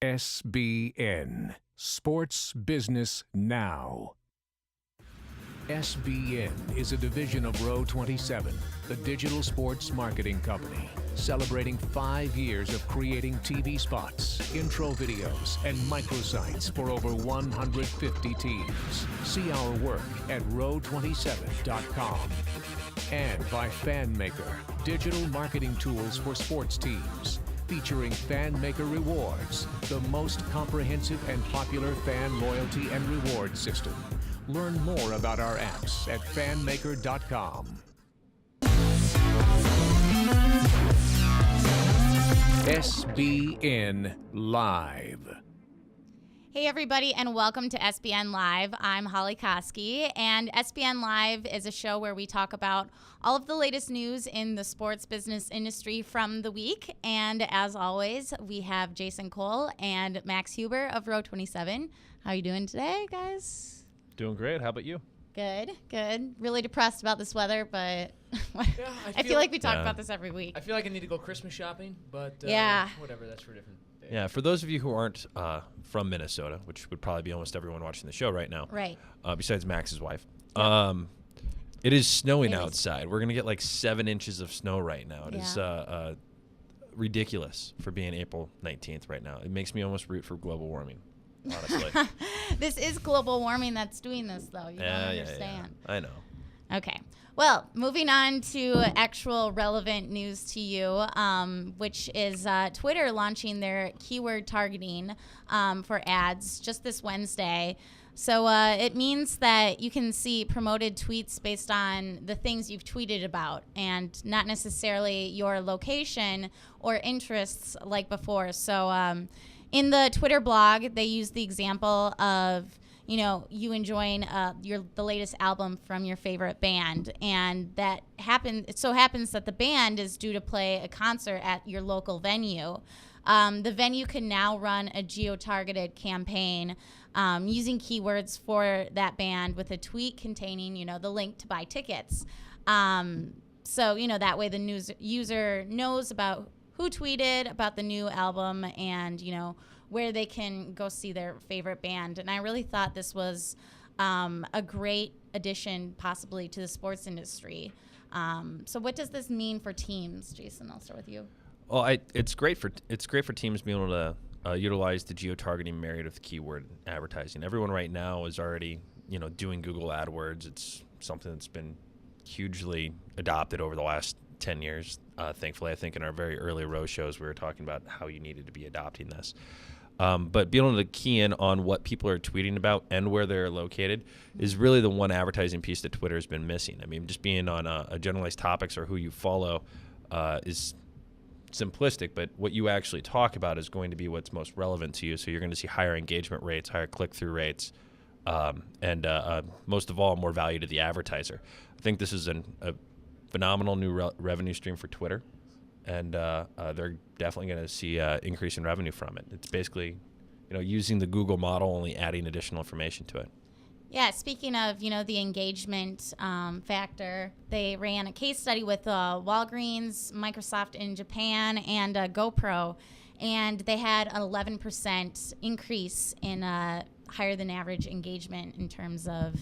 SBN, Sports Business Now. SBN is a division of Row 27, the digital sports marketing company, celebrating 5 years of creating TV spots, intro videos, and microsites for over 150 teams. See our work at row27.com. And by FanMaker, digital marketing tools for sports teams, featuring FanMaker Rewards, the most comprehensive and popular fan loyalty and reward system. Learn more about our apps at fanmaker.com. SBN Live. Hey everybody, and welcome to SBN Live. I'm Holly Koski, and SBN Live is a show where we talk about all of the latest news in the sports business industry from the week. And as always, we have Jason Cole and Max Huber of Row 27. How are you doing today, guys? Doing great. How about you? Good. Really depressed about this weather, but Yeah, I feel like we talk about this every week. I feel like I need to go Christmas shopping, but Yeah. whatever, that's for a different day. Yeah, for those of you who aren't from Minnesota, which would probably be almost everyone watching the show right now, Right. Besides Max's wife, it is snowing It is. outside. We're going to get like 7 inches of snow right now. It is ridiculous for being April 19th right now. It makes me almost root for global warming, honestly. This is global warming that's doing this, though. You don't understand. I know. Okay. Well, moving on to actual relevant news to you, which is Twitter launching their keyword targeting for ads just this Wednesday. So it means that you can see promoted tweets based on the things you've tweeted about and not necessarily your location or interests like before. So in the Twitter blog, they use the example of you enjoying the latest album from your favorite band, and it so happens that the band is due to play a concert at your local venue. The venue can now run a geo-targeted campaign using keywords for that band with a tweet containing, the link to buy tickets. So, that way the user knows about who tweeted about the new album and, where they can go see their favorite band. And I really thought this was a great addition possibly to the sports industry. So what does this mean for teams? Jason, I'll start with you. Well, it's great for teams being able to utilize the geo-targeting married with keyword advertising. Everyone right now is already, doing Google AdWords. It's something that's been hugely adopted over the last 10 years. Thankfully, I think in our very early row shows, we were talking about how you needed to be adopting this. But being able to key in on what people are tweeting about and where they're located is really the one advertising piece that Twitter has been missing. I mean, just being on a generalized topics or who you follow is simplistic, but what you actually talk about is going to be what's most relevant to you. So you're going to see higher engagement rates, higher click-through rates, and most of all, more value to the advertiser. I think this is a phenomenal new revenue stream for Twitter, and they're definitely going to see increase in revenue from it. It's basically, using the Google model, only adding additional information to it. Yeah, speaking of, the engagement factor, they ran a case study with Walgreens, Microsoft in Japan, and GoPro, and they had an 11% increase in higher than average engagement in terms of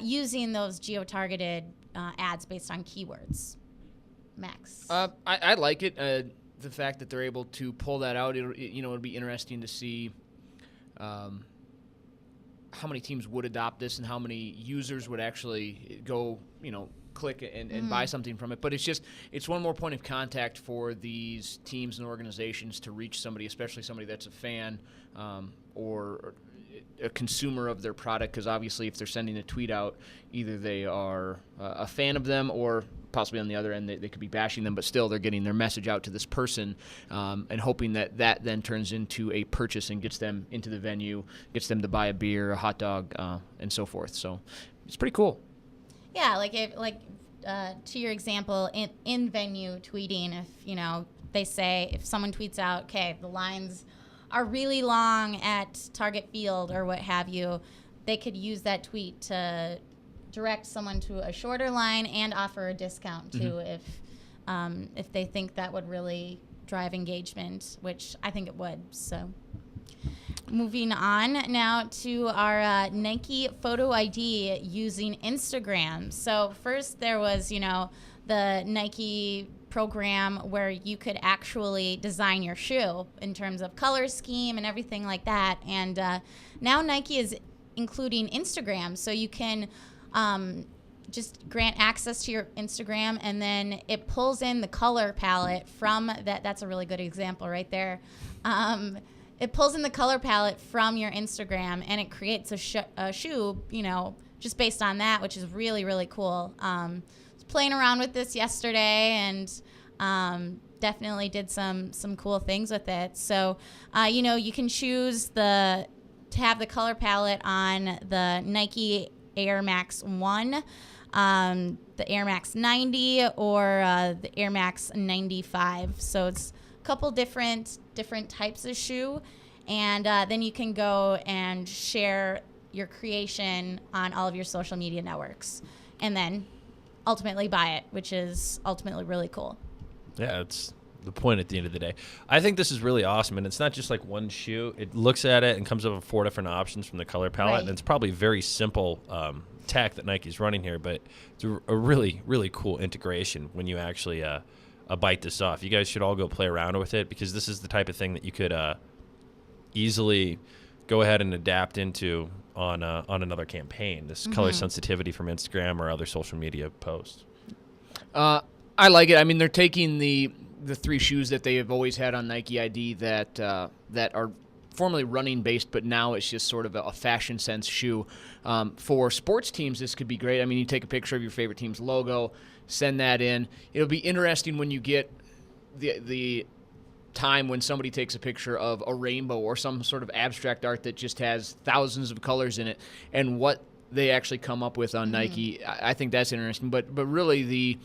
using those geo-targeted ads based on keywords. Max? I like it. The fact that they're able to pull that out, it'll be interesting to see how many teams would adopt this and how many users would actually go, click and buy something from it. But it's one more point of contact for these teams and organizations to reach somebody, especially somebody that's a fan or a consumer of their product, because obviously if they're sending a tweet out, either they are a fan of them or possibly on the other end they could be bashing them, but still they're getting their message out to this person and hoping that then turns into a purchase and gets them into the venue, gets them to buy a beer, a hot dog, and so forth. So it's pretty cool. Yeah, to your example, in venue tweeting, if they say, if someone tweets out, okay, the lines are really long at Target Field or what have you, they could use that tweet to direct someone to a shorter line and offer a discount too, if they think that would really drive engagement, which I think it would. So Moving on now to our Nike photo ID using Instagram. So first there was, the Nike program where you could actually design your shoe in terms of color scheme and everything like that. And now Nike is including Instagram. So you can just grant access to your Instagram, and then it pulls in the color palette from that. That's a really good example right there. It pulls in the color palette from your Instagram, and it creates a shoe, just based on that, which is really, really cool. I was playing around with this yesterday, and definitely did some cool things with it. So, you can choose to have the color palette on the Nike Air Max 1, the Air Max 90, or the Air Max 95. So it's a couple different types of shoe, and then you can go and share your creation on all of your social media networks, and then ultimately buy it, which is ultimately really cool. Yeah, it's the point at the end of the day. I think this is really awesome, and it's not just like one shoe. It looks at it and comes up with 4 different options from the color palette, Right. and it's probably very simple tech that Nike's running here, but it's a really, really cool integration when you actually bite this off. You guys should all go play around with it, because this is the type of thing that you could easily go ahead and adapt into on another campaign, this color sensitivity from Instagram or other social media posts. I like it. I mean, they're taking the 3 shoes that they have always had on Nike ID that are formerly running based, but now it's just sort of a fashion sense shoe. For sports teams, this could be great. I mean, you take a picture of your favorite team's logo, send that in. It'll be interesting when you get the time when somebody takes a picture of a rainbow or some sort of abstract art that just has thousands of colors in it, and what they actually come up with on Nike. I think that's interesting. But really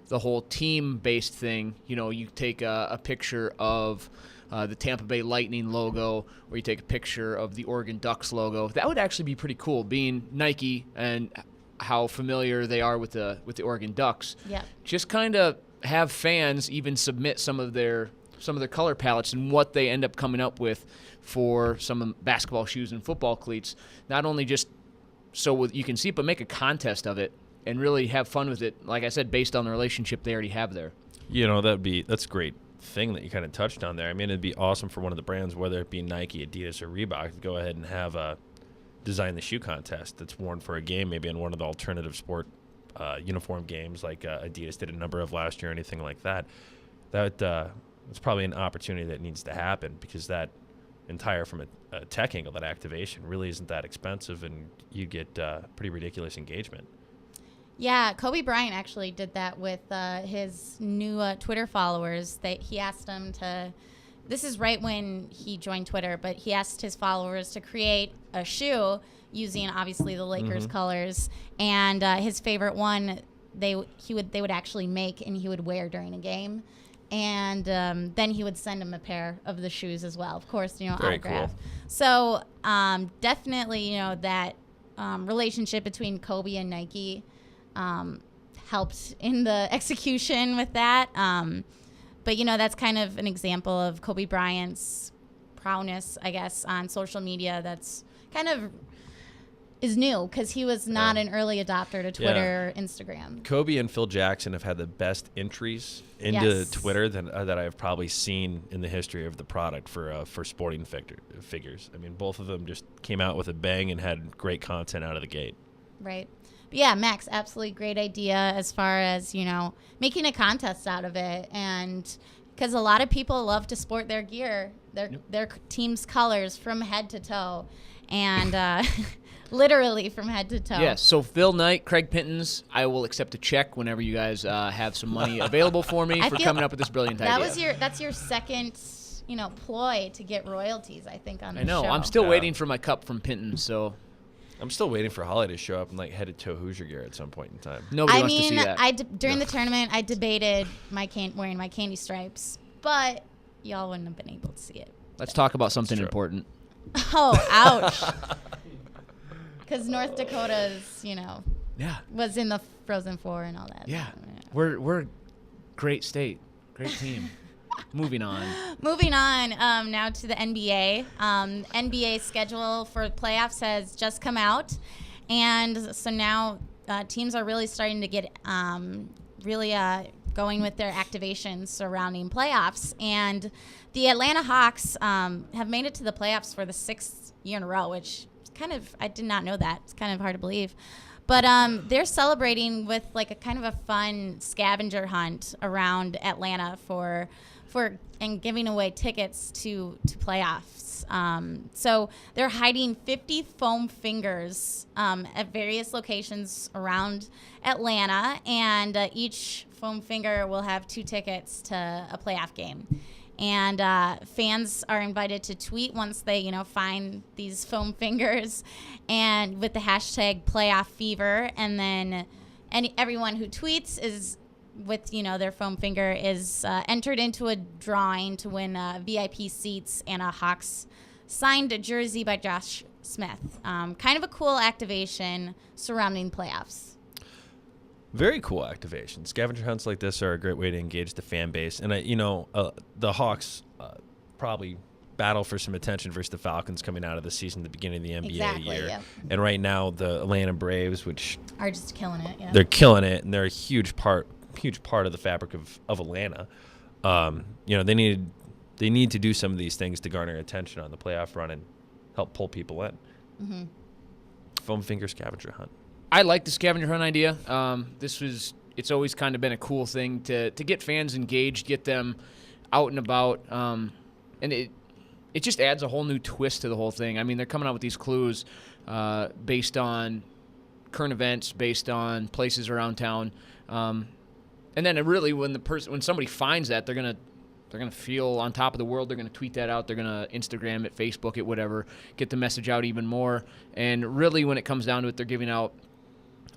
the whole team-based thing, you take a picture of the Tampa Bay Lightning logo, or you take a picture of the Oregon Ducks logo. That would actually be pretty cool, being Nike and how familiar they are with the Oregon Ducks. Yeah. Just kind of have fans even submit some of their color palettes and what they end up coming up with for some basketball shoes and football cleats. Not only just so you can see it, but make a contest of it and really have fun with it, like I said, based on the relationship they already have there. That's a great thing that you kind of touched on there. I mean, it'd be awesome for one of the brands, whether it be Nike, Adidas, or Reebok, to go ahead and have a design the shoe contest that's worn for a game, maybe in one of the alternative sport uniform games like Adidas did a number of last year or anything like that. It's probably an opportunity that needs to happen, because that from a tech angle, that activation really isn't that expensive, and you get pretty ridiculous engagement. Yeah, Kobe Bryant actually did that with his new Twitter followers. He asked them to, this is right when he joined Twitter, but he asked his followers to create a shoe using obviously the Lakers colors, and his favorite one they would actually make and he would wear during a game, and then he would send him a pair of the shoes as well, of course, Very autographed. cool. So definitely, that relationship between Kobe and Nike helped in the execution with that. But, that's kind of an example of Kobe Bryant's prowess, I guess, on social media. That's kind of is new, because he was not an early adopter to Twitter or Instagram. Kobe and Phil Jackson have had the best entries into Twitter that I've probably seen in the history of the product for sporting figures. I mean, both of them just came out with a bang and had great content out of the gate. Right. But yeah, Max, absolutely great idea as far as, making a contest out of it. And because a lot of people love to sport their gear, their team's colors from head to toe. And literally from head to toe. Yes, so Phil Knight, Craig Pintons, I will accept a check whenever you guys have some money available for me for coming up with this brilliant idea. That's your second, ploy to get royalties, I think, on the show. I know. I'm still waiting for my cup from Pintons, so I'm still waiting for Holly to show up in head to toe Hoosier gear at some point in time. Nobody wants to see that. During the tournament, I debated wearing my candy stripes, but y'all wouldn't have been able to see it. Let's talk about something important. Oh, ouch. Because North Dakota's, was in the Frozen Four and all that. Yeah. We're a great state, great team. Moving on. Moving on now to the NBA. NBA schedule for playoffs has just come out. And so now teams are really starting to get going with their activations surrounding playoffs. And the Atlanta Hawks have made it to the playoffs for the 6th year in a row, which I did not know that. It's kind of hard to believe. But they're celebrating with like a kind of a fun scavenger hunt around Atlanta for and giving away tickets to playoffs. So they're hiding 50 foam fingers at various locations around Atlanta, and each foam finger will have 2 tickets to a playoff game. And fans are invited to tweet once they, find these foam fingers, and with the hashtag playoff fever. And then everyone who tweets is with, their foam finger is entered into a drawing to win VIP seats and a Hawks signed jersey by Josh Smith. Kind of a cool activation surrounding playoffs. Very cool activation. Scavenger hunts like this are a great way to engage the fan base. And, the Hawks probably battle for some attention versus the Falcons coming out of the season, the beginning of the NBA year. Yeah. And right now, the Atlanta Braves, which are just killing it. Yeah. They're killing it, and they're a huge part of the fabric of Atlanta. They need to do some of these things to garner attention on the playoff run and help pull people in. Mm-hmm. Foam finger scavenger hunt. I like the scavenger hunt idea. It's always kind of been a cool thing to get fans engaged, get them out and about, and it just adds a whole new twist to the whole thing. I mean, they're coming out with these clues based on current events, based on places around town, and then really when somebody finds that, they're gonna feel on top of the world. They're gonna tweet that out. They're gonna Instagram it, Facebook it, whatever. Get the message out even more. And really, when it comes down to it, they're giving out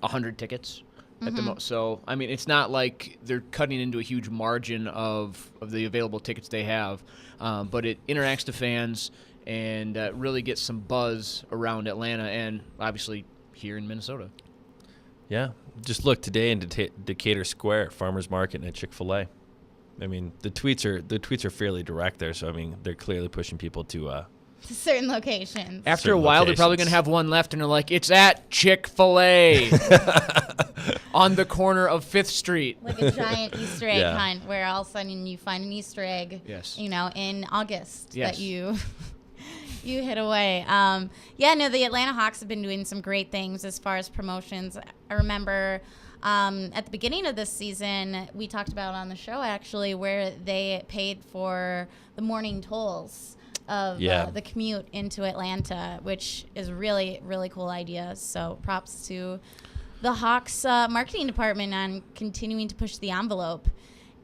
100 tickets at the most. So, I mean, it's not like they're cutting into a huge margin of the available tickets they have, but it interacts to fans and really gets some buzz around Atlanta and obviously here in Minnesota. Yeah, just look today in Decatur Square, Farmers Market, and a Chick-fil-A. I mean, the tweets are fairly direct there, so I mean, they're clearly pushing people to certain locations. After a while, they're probably going to have one left, and they're like, it's at Chick-fil-A on the corner of 5th Street. Like a giant Easter egg hunt where all of a sudden you find an Easter egg, in August that you hit away. The Atlanta Hawks have been doing some great things as far as promotions. I remember at the beginning of this season, we talked about on the show, actually, where they paid for the morning tolls of the commute into Atlanta, which is a really, really cool idea. So props to the Hawks marketing department on continuing to push the envelope.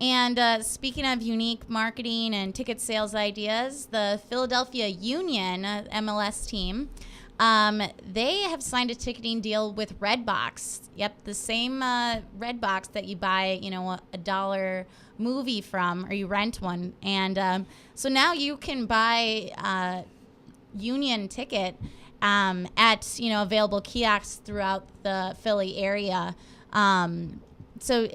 And speaking of unique marketing and ticket sales ideas, the Philadelphia Union MLS team, they have signed a ticketing deal with Redbox. Yep, the same Redbox that you buy, a $1 movie from, or you rent one. And so now you can buy Union ticket at available kiosks throughout the Philly area. So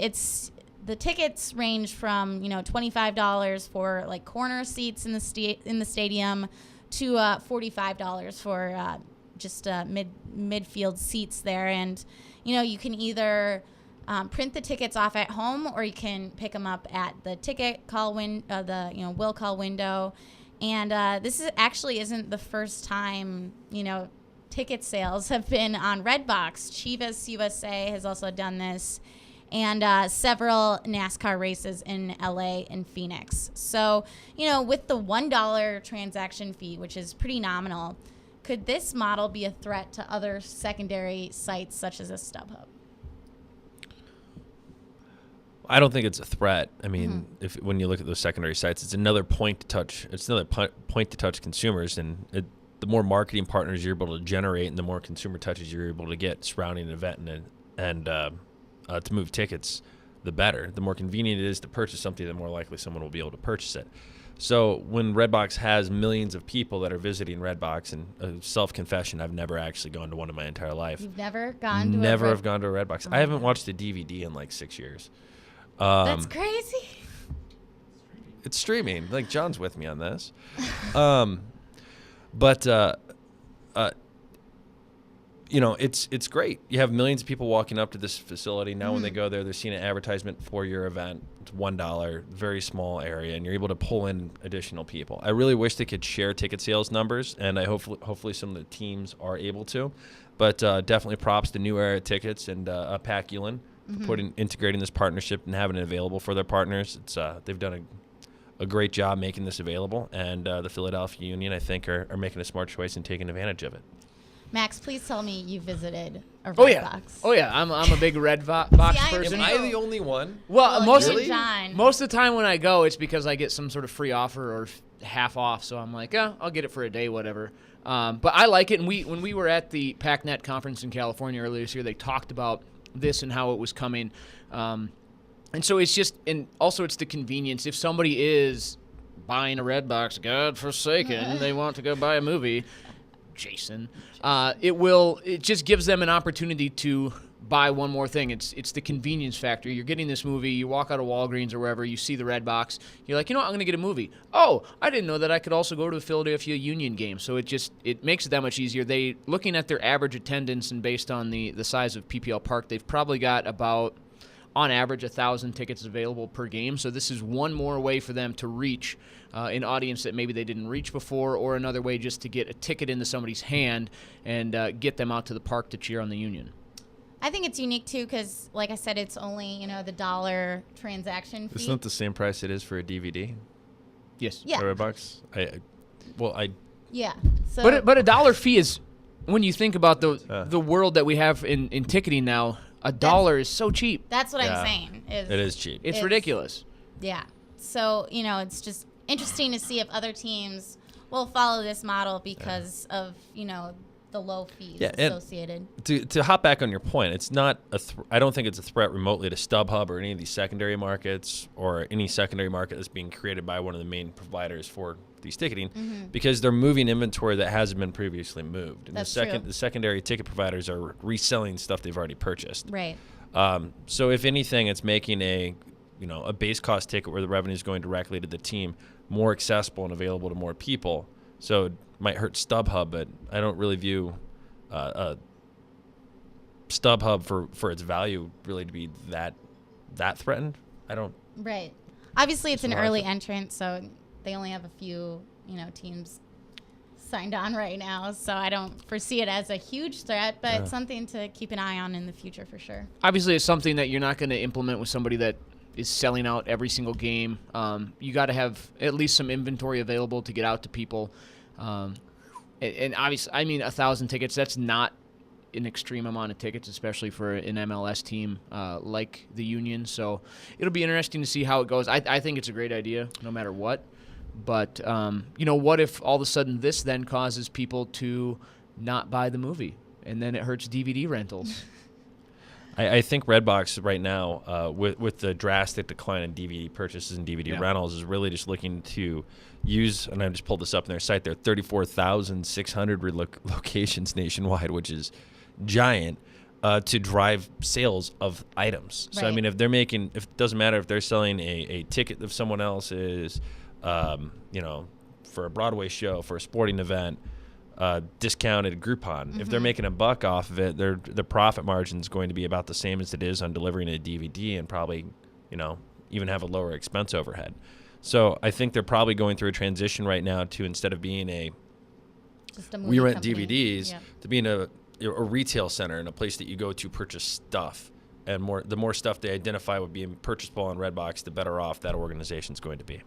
the tickets range from $25 for like corner seats in the stadium to $45 for just midfield seats there. And you can either print the tickets off at home, or you can pick them up at the ticket call will call window. And this isn't the first time ticket sales have been on Redbox. Chivas USA has also done this, and several NASCAR races in LA and Phoenix. So, with the $1 transaction fee, which is pretty nominal, could this model be a threat to other secondary sites such as a StubHub? I don't think it's a threat. I mean, when you look at those secondary sites, it's another point to touch. It's another point to touch consumers, and the more marketing partners you're able to generate, and the more consumer touches you're able to get surrounding an event and to move tickets, the better. The more convenient it is to purchase something, the more likely someone will be able to purchase it. So when Redbox has millions of people that are visiting Redbox, and self-confession, I've never actually gone to one in my entire life. You've never gone to Never have gone to a Redbox. I haven't watched a DVD in like 6 years. That's crazy. It's streaming. Like John's with me on this. But it's great. You have millions of people walking up to this facility. Now when they go there, they're seeing an advertisement for your event. It's $1, very small area, and you're able to pull in additional people. I really wish they could share ticket sales numbers, and I hopefully some of the teams are able to. But definitely props to New Era Tickets and Pat Gielan for integrating this partnership and having it available for their partners. It's they've done a great job making this available, and the Philadelphia Union, I think, are making a smart choice and taking advantage of it. Max, please tell me you visited a Oh Redbox. yeah, I'm a big Redbox person. Am I the only one? Well, most of the time when I go, it's because I get some sort of free offer or half off. So I'm like, I'll get it for a day, whatever. But I like it. And when we were at the PACnet conference in California earlier this year, they talked about this and how it was coming. And so it's just, and also it's the convenience. If somebody is buying a Redbox, God forsaken, they want to go buy a movie, Jason, it just gives them an opportunity to buy one more thing. It's the convenience factor. You're getting this movie, you walk out of Walgreens or wherever, you see the Redbox, you're like, I'm going to get a movie. Oh, I didn't know that I could also go to the Philadelphia Union game. So it makes it that much easier. They, looking at their average attendance and based on the size of PPL Park, they've probably got about, on average, 1,000 tickets available per game. So this is one more way for them to reach an audience that maybe they didn't reach before, or another way just to get a ticket into somebody's hand and get them out to the park to cheer on the Union. I think it's unique, too, because, like I said, it's only, the $1 transaction fee. It's not the same price it is for a DVD? Yes. Yeah. For Redbox? Yeah. So, But a $1 fee is, when you think about the world that we have in ticketing now, $1 is so cheap. That's what I'm saying. It is cheap. It's ridiculous. Yeah. So, it's just interesting to see if other teams will follow this model because of, the low fees associated. To hop back on your point, it's not I don't think it's a threat remotely to StubHub or any of these secondary markets or any secondary market that's being created by one of the main providers for these ticketing because they're moving inventory that hasn't been previously moved. And that's true. The secondary ticket providers are reselling stuff they've already purchased. Right. So if anything, it's making a base cost ticket where the revenue is going directly to the team more accessible and available to more people. So it might hurt StubHub, but I don't really view StubHub for its value really to be that threatened. I don't. Right. Obviously, it's an early entrant, so they only have a few teams signed on right now. So I don't foresee it as a huge threat, but something to keep an eye on in the future for sure. Obviously, it's something that you're not going to implement with somebody that is selling out every single game. You got to have at least some inventory available to get out to people. And obviously, 1,000 tickets, that's not an extreme amount of tickets, especially for an MLS team like the Union. So it'll be interesting to see how it goes. I think it's a great idea no matter what. But, what if all of a sudden this then causes people to not buy the movie and then it hurts DVD rentals? I think Redbox right now, with the drastic decline in DVD purchases and DVD rentals, is really just looking to use, and I just pulled this up in their site, there are 34,600 locations nationwide, which is giant, to drive sales of items. Right. So, I mean, if it doesn't matter if they're selling a ticket of someone else's, for a Broadway show, for a sporting event, discounted Groupon. If they're making $1 off of it, the profit margin is going to be about the same as it is on delivering a DVD, and probably, even have a lower expense overhead. So I think they're probably going through a transition right now to, instead of being we rent company. DVDs, to being a retail center and a place that you go to purchase stuff. And the more stuff they identify with being purchasable on Redbox, the better off that organization's going to be.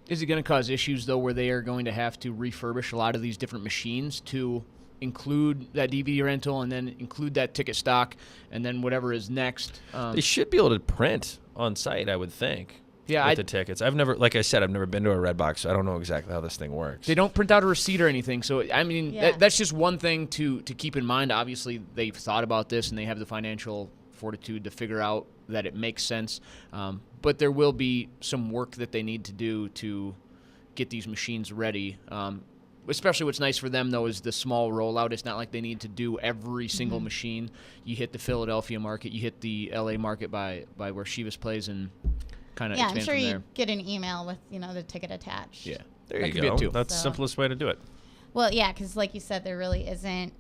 Is it going to cause issues, though, where they are going to have to refurbish a lot of these different machines to include that DVD rental and then include that ticket stock and then whatever is next? They should be able to print on site, I would think. Yeah, with the tickets. I've never been to a Redbox, so I don't know exactly how this thing works. They don't print out a receipt or anything, so that's just one thing to keep in mind. Obviously, they've thought about this and they have the financial fortitude to figure out that it makes sense. But there will be some work that they need to do to get these machines ready. Especially what's nice for them, though, is the small rollout. It's not like they need to do every single machine. You hit the Philadelphia market, you hit the L.A. market by where Chivas plays, and kind of Yeah, I'm expand sure from you there. get an email with, the ticket attached. Yeah. There That you could be it go. too. That's the So- simplest way to do it. Well, yeah, because like you said, there really isn't.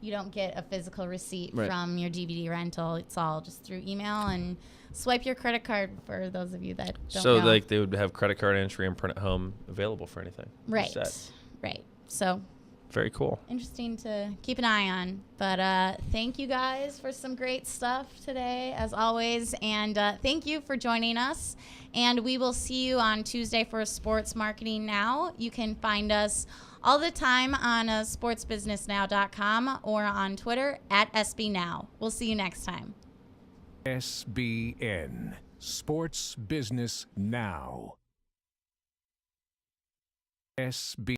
You don't get a physical receipt Right. from your DVD rental. It's all just through email and swipe your credit card for those of you that don't So know. like they would have credit card entry and print at home available for anything. right, Set. right. So Very cool. interesting to keep an eye on. But thank you guys for some great stuff today, as always. And thank you for joining us. And we will see you on Tuesday for Sports Marketing Now. You can find us all the time on sportsbusinessnow.com or on Twitter at SBNow. We'll see you next time. SBN, Sports Business Now. SB